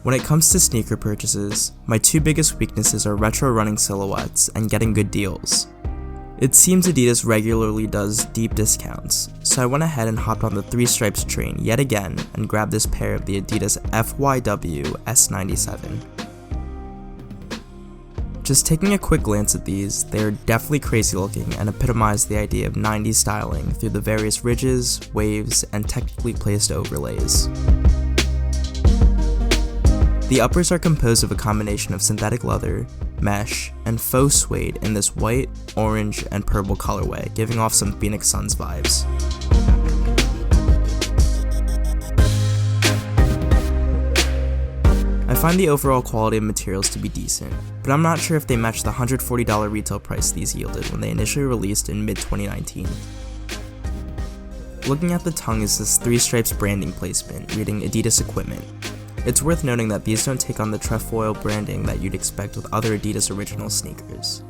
When it comes to sneaker purchases, my two biggest weaknesses are retro running silhouettes and getting good deals. It seems Adidas regularly does deep discounts, so I went ahead and hopped on the 3 stripes train yet again and grabbed this pair of the adidas FYW S-97. Just taking a quick glance at these, they are definitely crazy looking and epitomize the idea of 90s styling through the various ridges, waves, and technically placed overlays. The uppers are composed of a combination of synthetic leather, mesh, and faux suede in this white, orange, and purple colorway, giving off some Phoenix Suns vibes. I find the overall quality of materials to be decent, but I'm not sure if they match the $140 retail price these yielded when they initially released in mid-2019. Looking at the tongue is this 3 stripes branding placement reading Adidas equipment. It's worth noting that these don't take on the trefoil branding that you'd expect with other Adidas Originals sneakers.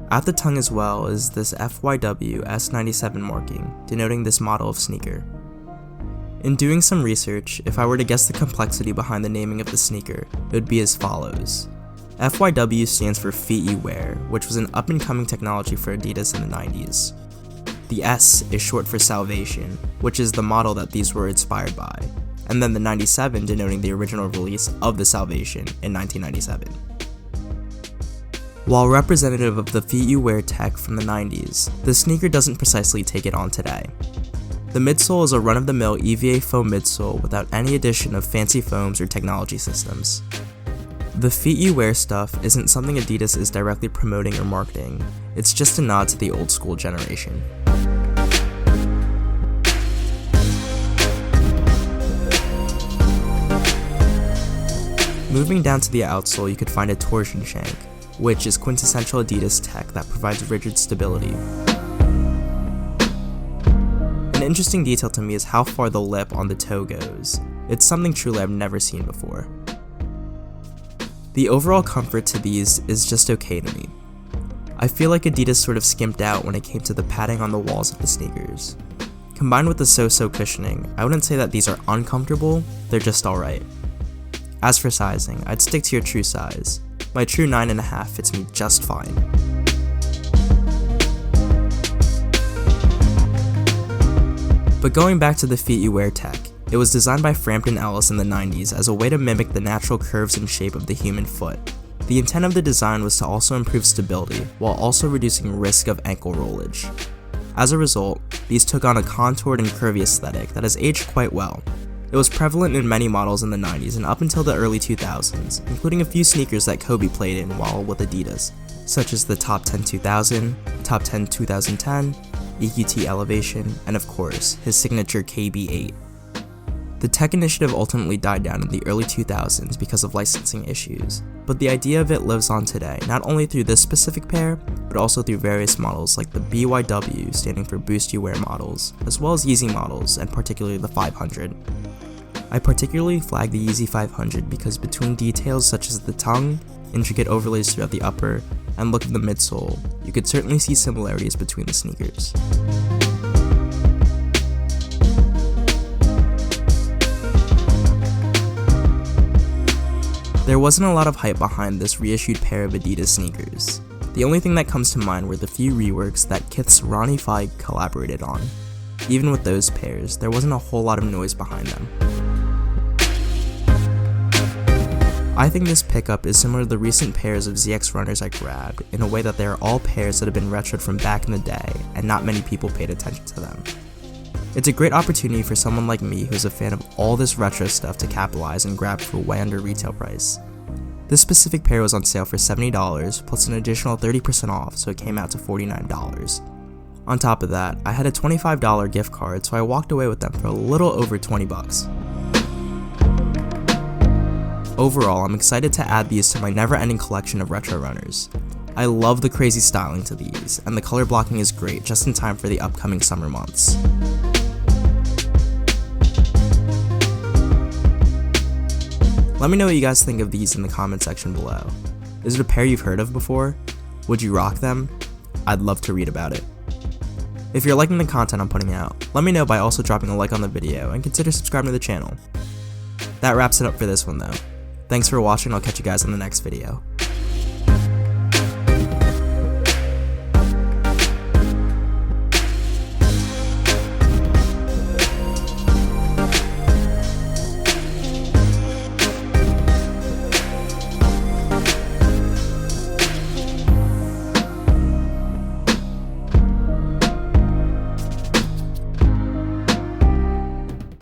At the tongue as well is this FYW S-97 marking, denoting this model of sneaker. In doing some research, if I were to guess the complexity behind the naming of the sneaker, it would be as follows. FYW stands for Feet You Wear, which was an up-and-coming technology for Adidas in the 90s. The S is short for Salvation, which is the model that these were inspired by, and then the 97 denoting the original release of the Salvation in 1997. While representative of the Feet You Wear tech from the 90s, the sneaker doesn't precisely take it on today. The midsole is a run-of-the-mill EVA foam midsole without any addition of fancy foams or technology systems. The Feet You Wear stuff isn't something Adidas is directly promoting or marketing, it's just a nod to the old school generation. Moving down to the outsole, you could find a torsion shank, which is quintessential Adidas tech that provides rigid stability. An interesting detail to me is how far the lip on the toe goes. It's something truly I've never seen before. The overall comfort to these is just okay to me. I feel like Adidas sort of skimped out when it came to the padding on the walls of the sneakers. Combined with the so-so cushioning, I wouldn't say that these are uncomfortable, they're just alright. As for sizing, I'd stick to your true size. My true 9.5 fits me just fine. But going back to the Feet You Wear tech, it was designed by Frampton Ellis in the 90s as a way to mimic the natural curves and shape of the human foot. The intent of the design was to also improve stability, while also reducing risk of ankle rollage. As a result, these took on a contoured and curvy aesthetic that has aged quite well. It was prevalent in many models in the 90s and up until the early 2000s, including a few sneakers that Kobe played in while with Adidas, such as the Top 10 2000, Top 10 2010, EQT Elevation, and of course, his signature KB8. The tech initiative ultimately died down in the early 2000s because of licensing issues, but the idea of it lives on today, not only through this specific pair, but also through various models like the BYW standing for Boost You Wear models, as well as Yeezy models, and particularly the 500. I particularly flag the Yeezy 500 because between details such as the tongue, intricate overlays throughout the upper, and look of the midsole, you could certainly see similarities between the sneakers. There wasn't a lot of hype behind this reissued pair of Adidas sneakers. The only thing that comes to mind were the few reworks that Kith's Ronnie Feig collaborated on. Even with those pairs, there wasn't a whole lot of noise behind them. I think this pickup is similar to the recent pairs of ZX runners I grabbed, in a way that they are all pairs that have been retroed from back in the day, and not many people paid attention to them. It's a great opportunity for someone like me who's a fan of all this retro stuff to capitalize and grab for way under retail price. This specific pair was on sale for $70 plus an additional 30% off, so it came out to $49. On top of that, I had a $25 gift card, so I walked away with them for a little over $20. Overall, I'm excited to add these to my never-ending collection of retro runners. I love the crazy styling to these, and the color blocking is great just in time for the upcoming summer months. Let me know what you guys think of these in the comment section below. Is it a pair you've heard of before? Would you rock them? I'd love to read about it. If you're liking the content I'm putting out, let me know by also dropping a like on the video and consider subscribing to the channel. That wraps it up for this one though. Thanks for watching, I'll catch you guys in the next video.